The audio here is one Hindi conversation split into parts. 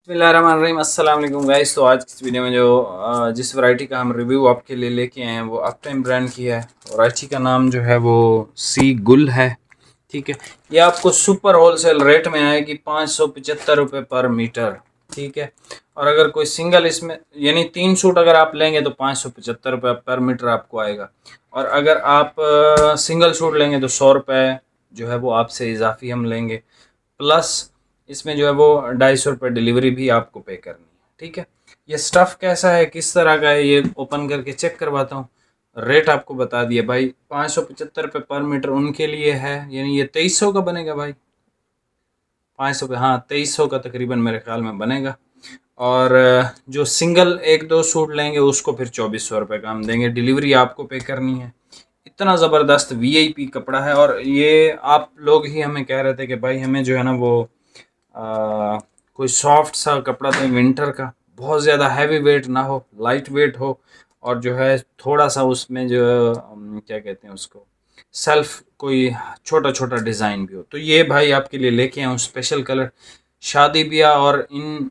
बिस्मिल्लाहिर्रहमानिर्रहीम। अस्सलाम वालेकुम गाइस। तो आज की इस वीडियो में जो जिस वैरायटी का हम रिव्यू आपके लिए लेके आए हैं वो अपटाइम ब्रांड की है। वैरायटी का नाम जो है वो सी गुल है। ठीक है, ये आपको सुपर होलसेल रेट में आएगी 575 रुपये पर मीटर। ठीक है, और अगर कोई सिंगल इसमें यानी 3 सूट अगर आप लेंगे तो 575 रुपये पर मीटर आपको आएगा। और अगर आप सिंगल सूट लेंगे तो 100 रुपये जो है वो आपसे इजाफी हम लेंगे। प्लस इसमें जो है वो 250 रुपये डिलीवरी भी आपको पे करनी है। ठीक है, ये स्टफ़ कैसा है, किस तरह का है, ये ओपन करके चेक करवाता हूँ। रेट आपको बता दिया भाई, 575 रुपये पर मीटर उनके लिए है, यानी ये 2300 का बनेगा भाई। 500 पे, हाँ 2300 का तकरीबन मेरे ख्याल में बनेगा। और जो सिंगल 1-2 सूट लेंगे उसको फिर 2400 रुपये का हम देंगे, डिलीवरी आपको पे करनी है। इतना ज़बरदस्त वीआईपी कपड़ा है। और ये आप लोग ही हमें कह रहे थे कि भाई हमें जो है ना वो कोई सॉफ्ट सा कपड़ा दें विंटर का, बहुत ज़्यादा हैवी वेट ना हो, लाइट वेट हो, और जो है थोड़ा सा उसमें जो क्या कहते हैं उसको, सेल्फ कोई छोटा छोटा डिज़ाइन भी हो। तो ये भाई आपके लिए लेके आए हूँ स्पेशल कलर। शादी ब्याह और इन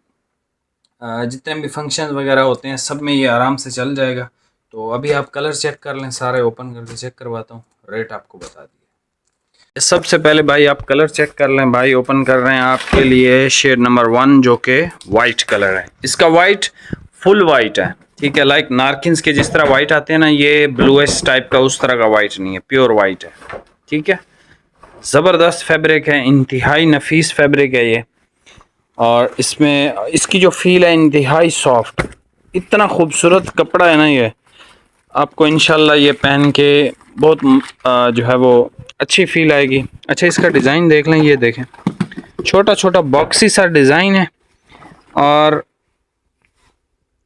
जितने भी फंक्शन वगैरह होते हैं सब में ये आराम से चल जाएगा। तो अभी आप कलर चेक कर लें, सारे ओपन करके चेक करवाता हूँ, रेट आपको बता दिए। सबसे पहले भाई आप कलर चेक कर लें। भाई ओपन कर रहे हैं आपके लिए शेड नंबर 1 जो कि वाइट कलर है। इसका वाइट फुल वाइट है। ठीक है, लाइक नारकिन्स के जिस तरह वाइट आते हैं ना, ये ब्लूइश टाइप का उस तरह का वाइट नहीं है, प्योर वाइट है। ठीक है, ज़बरदस्त फैब्रिक है, इंतहाई नफीस फैब्रिक है ये। और इसमें इसकी जो फील है इंतहाई सॉफ्ट, इतना खूबसूरत कपड़ा है ना ये, आपको इंशाल्लाह ये पहन के बहुत जो है वो अच्छी फील आएगी। अच्छा, इसका डिज़ाइन देख लें, ये देखें छोटा छोटा बॉक्सी सा डिज़ाइन है। और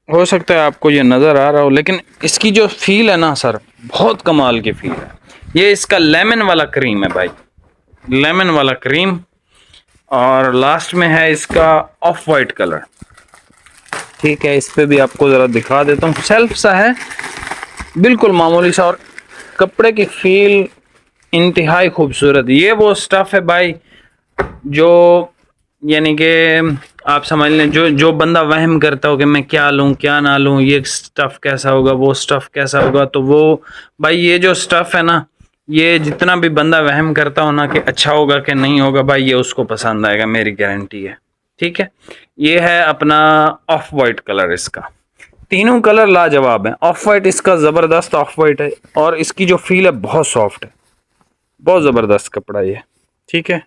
हो सकता है आपको ये नज़र आ रहा हो, लेकिन इसकी जो फील है ना सर, बहुत कमाल की फील है। ये इसका लेमन वाला क्रीम है भाई, लेमन वाला क्रीम। और लास्ट में है इसका ऑफ वाइट कलर। ठीक है, इस पे भी आपको ज़रा दिखा देता हूँ, सेल्फ सा है बिल्कुल मामूली सा, और कपड़े की फील इंतहाई खूबसूरत। ये वो स्टफ़ है भाई जो यानी कि आप समझ लें, जो बंदा वहम करता हो कि मैं क्या लूँ क्या ना लूँ, ये स्टफ़ कैसा होगा, वो स्टफ़ कैसा होगा, तो वो भाई ये जो स्टफ़ है ना, ये जितना भी बंदा वहम करता हो ना कि अच्छा होगा कि नहीं होगा, भाई ये उसको पसंद आएगा, मेरी गारंटी है। ठीक है, ये है अपना ऑफ वाइट कलर। इसका तीनों कलर लाजवाब हैं। ऑफ वाइट इसका ज़बरदस्त ऑफ वाइट है, और इसकी जो फील है बहुत सॉफ्ट है, बहुत ज़बरदस्त कपड़ा ये। ठीक है,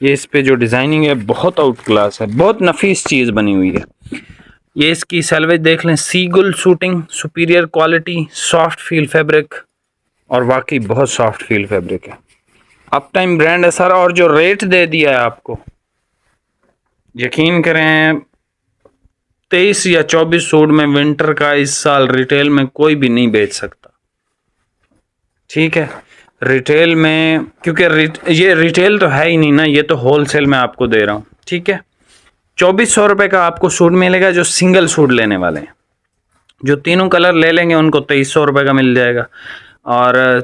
ये इस पे जो डिज़ाइनिंग है बहुत आउट क्लास है, बहुत नफीस चीज़ बनी हुई है। ये इसकी सेल्वेज देख लें, seagull shooting, superior quality, soft feel fabric, और वाकई बहुत सॉफ्ट फील फैब्रिक है। अप टाइम ब्रांड है सर, और जो रेट दे दिया है आपको, यकीन करें 23 या 24 सूट में विंटर का इस साल रिटेल में कोई भी नहीं बेच सकता। ठीक है, रिटेल में, क्योंकि ये रिटेल तो है ही नहीं ना, ये तो होलसेल में आपको दे रहा हूँ। ठीक है, 2400 रुपये का आपको सूट मिलेगा जो सिंगल सूट लेने वाले हैं। जो तीनों कलर ले लेंगे उनको 2300 रुपये का मिल जाएगा। और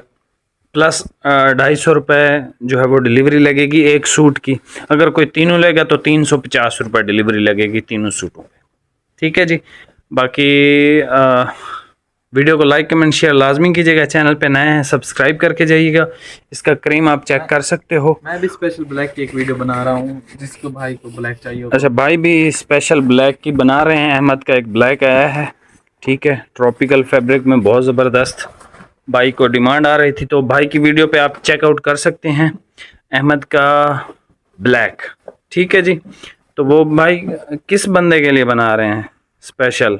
प्लस 250 रुपये जो है वो डिलीवरी लगेगी एक सूट की। अगर कोई तीनों लेगा तो 350 रुपये डिलीवरी लगेगी तीनों सूटों पे। ठीक है जी, बाकी वीडियो को लाइक कमेंट शेयर लाजमी कीजिएगा। चैनल पे नए हैं सब्सक्राइब करके जाइएगा। इसका क्रीम आप चेक कर सकते हो। मैं भी स्पेशल ब्लैक की एक वीडियो बना रहा हूँ, जिसको भाई को ब्लैक चाहिए होगा। अच्छा, भाई भी स्पेशल ब्लैक की बना रहे हैं। अहमद का एक ब्लैक आया है। ठीक है, ट्रॉपिकल फैब्रिक में बहुत ज़बरदस्त, भाई को डिमांड आ रही थी, तो भाई की वीडियो पे आप चेकआउट कर सकते हैं अहमद का ब्लैक। ठीक है जी, तो वो भाई किस बंदे के लिए बना रहे हैं स्पेशल?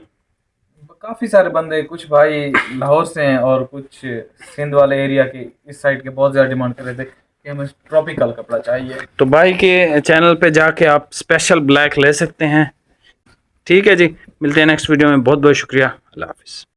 काफ़ी सारे बंदे, कुछ भाई लाहौर से हैं और कुछ सिंध वाले एरिया के इस साइड के बहुत ज़्यादा डिमांड कर रहे थे कि हमें ट्रॉपिकल कपड़ा चाहिए। तो भाई के चैनल पे जाके आप स्पेशल ब्लैक ले सकते हैं। ठीक है जी, मिलते हैं नेक्स्ट वीडियो में। बहुत बहुत शुक्रिया, अल्लाह हाफिज़।